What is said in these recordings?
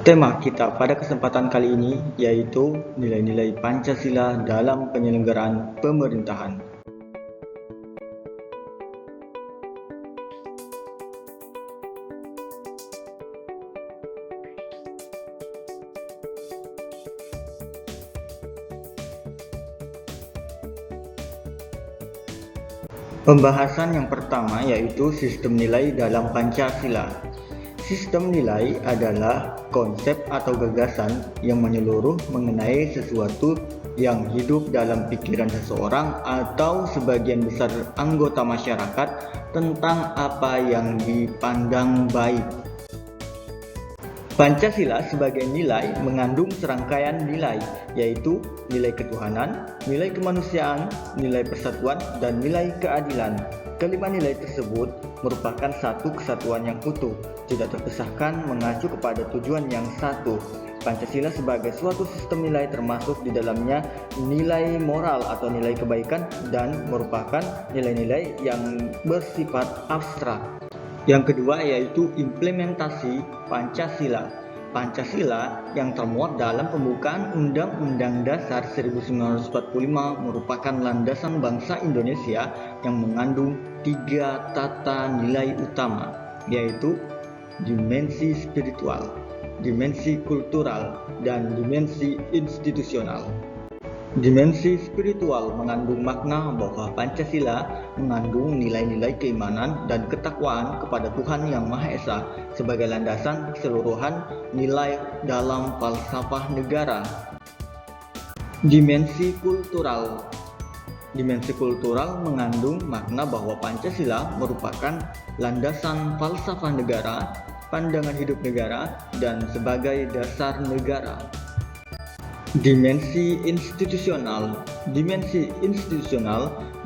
Tema kita pada kesempatan kali ini yaitu nilai-nilai Pancasila dalam penyelenggaraan pemerintahan. Pembahasan yang pertama yaitu sistem nilai dalam Pancasila. Sistem nilai adalah konsep atau gagasan yang menyeluruh mengenai sesuatu yang hidup dalam pikiran seseorang atau sebagian besar anggota masyarakat tentang apa yang dipandang baik. Pancasila sebagai nilai mengandung serangkaian nilai, yaitu nilai ketuhanan, nilai kemanusiaan, nilai persatuan, dan nilai keadilan. Kelima nilai tersebut merupakan satu kesatuan yang utuh, tidak terpisahkan, mengacu kepada tujuan yang satu. Pancasila sebagai suatu sistem nilai termasuk di dalamnya nilai moral atau nilai kebaikan dan merupakan nilai-nilai yang bersifat abstrak. Yang kedua yaitu implementasi Pancasila. Pancasila yang termuat dalam pembukaan Undang-Undang Dasar 1945 merupakan landasan bangsa Indonesia yang mengandung 3 tata nilai utama, yaitu dimensi spiritual, dimensi kultural, dan dimensi institusional. Dimensi spiritual mengandung makna bahwa Pancasila mengandung nilai-nilai keimanan dan ketakwaan kepada Tuhan Yang Maha Esa sebagai landasan keseluruhan nilai dalam falsafah negara. Dimensi kultural mengandung makna bahwa Pancasila merupakan landasan falsafah negara, pandangan hidup negara, dan sebagai dasar negara. Dimensi institusional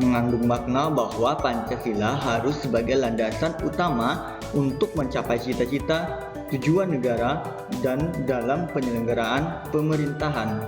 mengandung makna bahwa Pancasila harus sebagai landasan utama untuk mencapai cita-cita, tujuan negara, dan dalam penyelenggaraan pemerintahan.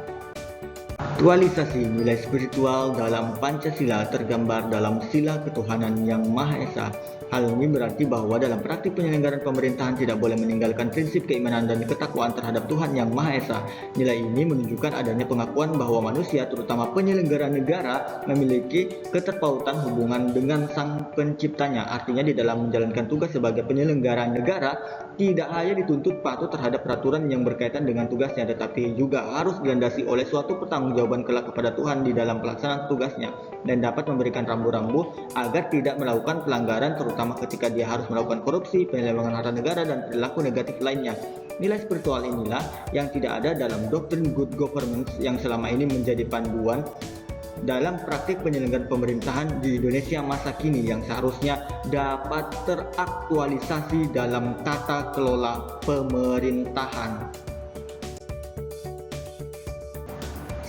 Aktualisasi nilai spiritual dalam Pancasila tergambar dalam sila ketuhanan Yang Maha Esa. Hal ini berarti bahwa dalam praktik penyelenggaraan pemerintahan tidak boleh meninggalkan prinsip keimanan dan ketakwaan terhadap Tuhan Yang Maha Esa. Nilai ini menunjukkan adanya pengakuan bahwa manusia, terutama penyelenggara negara, memiliki keterpautan hubungan dengan Sang Penciptanya. Artinya di dalam menjalankan tugas sebagai penyelenggara negara, tidak hanya dituntut patuh terhadap peraturan yang berkaitan dengan tugasnya, tetapi juga harus dilandasi oleh suatu pertanggungjawaban kelak kepada Tuhan di dalam pelaksanaan tugasnya, dan dapat memberikan rambu-rambu agar tidak melakukan pelanggaran, terutama ketika dia harus melakukan korupsi, penyelewengan harta negara, dan perilaku negatif lainnya. Nilai spiritual inilah yang tidak ada dalam doktrin good governance yang selama ini menjadi panduan dalam praktik penyelenggaraan pemerintahan di Indonesia masa kini, yang seharusnya dapat teraktualisasi dalam tata kelola pemerintahan.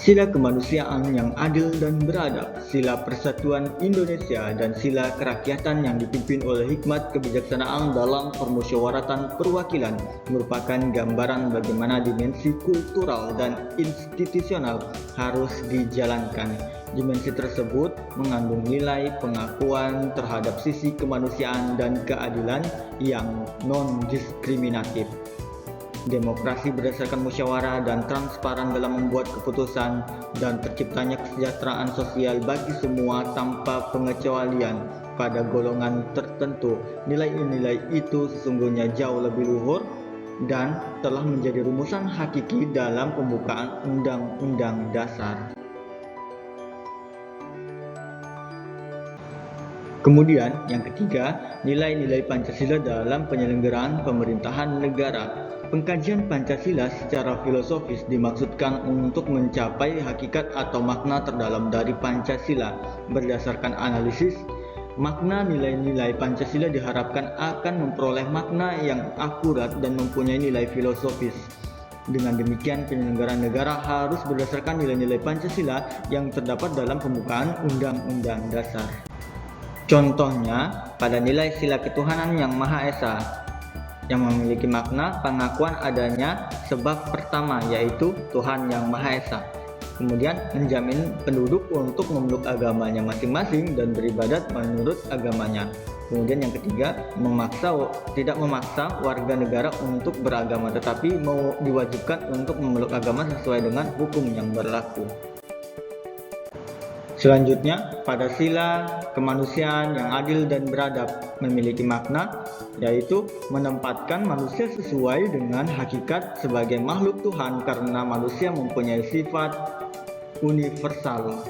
Sila kemanusiaan yang adil dan beradab, sila persatuan Indonesia, dan sila kerakyatan yang dipimpin oleh hikmat kebijaksanaan dalam permusyawaratan perwakilan merupakan gambaran bagaimana dimensi kultural dan institusional harus dijalankan. Dimensi tersebut mengandung nilai pengakuan terhadap sisi kemanusiaan dan keadilan yang non-diskriminatif. Demokrasi berdasarkan musyawarah dan transparan dalam membuat keputusan, dan terciptanya kesejahteraan sosial bagi semua tanpa pengecualian pada golongan tertentu. Nilai-nilai itu sesungguhnya jauh lebih luhur dan telah menjadi rumusan hakiki dalam pembukaan Undang-Undang Dasar. Kemudian yang ketiga, nilai-nilai Pancasila dalam penyelenggaraan pemerintahan negara. Pengkajian Pancasila secara filosofis dimaksudkan untuk mencapai hakikat atau makna terdalam dari Pancasila. Berdasarkan analisis, makna nilai-nilai Pancasila diharapkan akan memperoleh makna yang akurat dan mempunyai nilai filosofis. Dengan demikian, penyelenggaraan negara harus berdasarkan nilai-nilai Pancasila yang terdapat dalam pembukaan Undang-Undang Dasar. Contohnya, pada nilai sila ketuhanan Yang Maha Esa, yang memiliki makna pengakuan adanya sebab pertama, yaitu Tuhan Yang Maha Esa. Kemudian menjamin penduduk untuk memeluk agamanya masing-masing dan beribadat menurut agamanya. Kemudian yang ketiga, tidak memaksa warga negara untuk beragama, tetapi diwajibkan untuk memeluk agama sesuai dengan hukum yang berlaku. Selanjutnya, pada sila kemanusiaan yang adil dan beradab memiliki makna, yaitu menempatkan manusia sesuai dengan hakikat sebagai makhluk Tuhan karena manusia mempunyai sifat universal.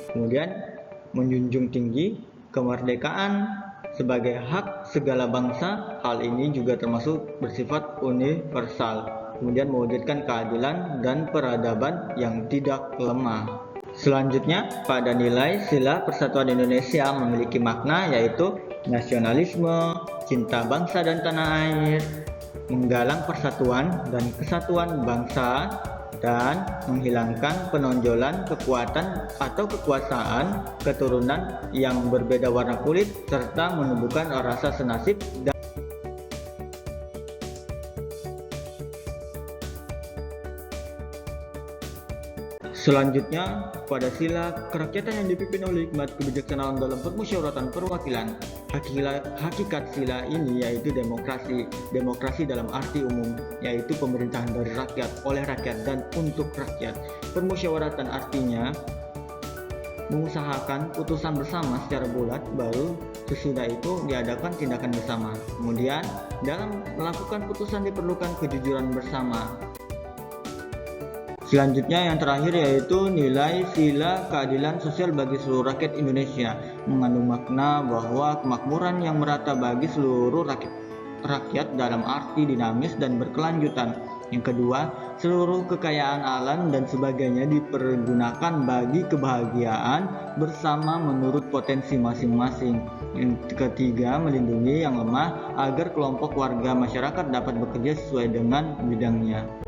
Kemudian, menjunjung tinggi kemerdekaan sebagai hak segala bangsa. Hal ini juga termasuk bersifat universal. Kemudian mewujudkan keadilan dan peradaban yang tidak lemah. Selanjutnya, pada nilai sila persatuan Indonesia memiliki makna, yaitu nasionalisme, cinta bangsa dan tanah air, menggalang persatuan dan kesatuan bangsa, dan menghilangkan penonjolan kekuatan atau kekuasaan keturunan yang berbeda warna kulit, serta menumbuhkan rasa senasib dan selanjutnya, pada sila kerakyatan yang dipimpin oleh hikmat kebijaksanaan dalam permusyawaratan perwakilan. Hakikat sila ini yaitu demokrasi dalam arti umum, yaitu pemerintahan dari rakyat, oleh rakyat, dan untuk rakyat. Permusyawaratan artinya mengusahakan putusan bersama secara bulat, baru sesudah itu diadakan tindakan bersama. Kemudian, dalam melakukan putusan diperlukan kejujuran bersama. Selanjutnya yang terakhir yaitu nilai sila keadilan sosial bagi seluruh rakyat Indonesia, mengandung makna bahwa kemakmuran yang merata bagi seluruh rakyat dalam arti dinamis dan berkelanjutan. Yang kedua, seluruh kekayaan alam dan sebagainya dipergunakan bagi kebahagiaan bersama menurut potensi masing-masing. Yang ketiga, melindungi yang lemah agar kelompok warga masyarakat dapat bekerja sesuai dengan bidangnya.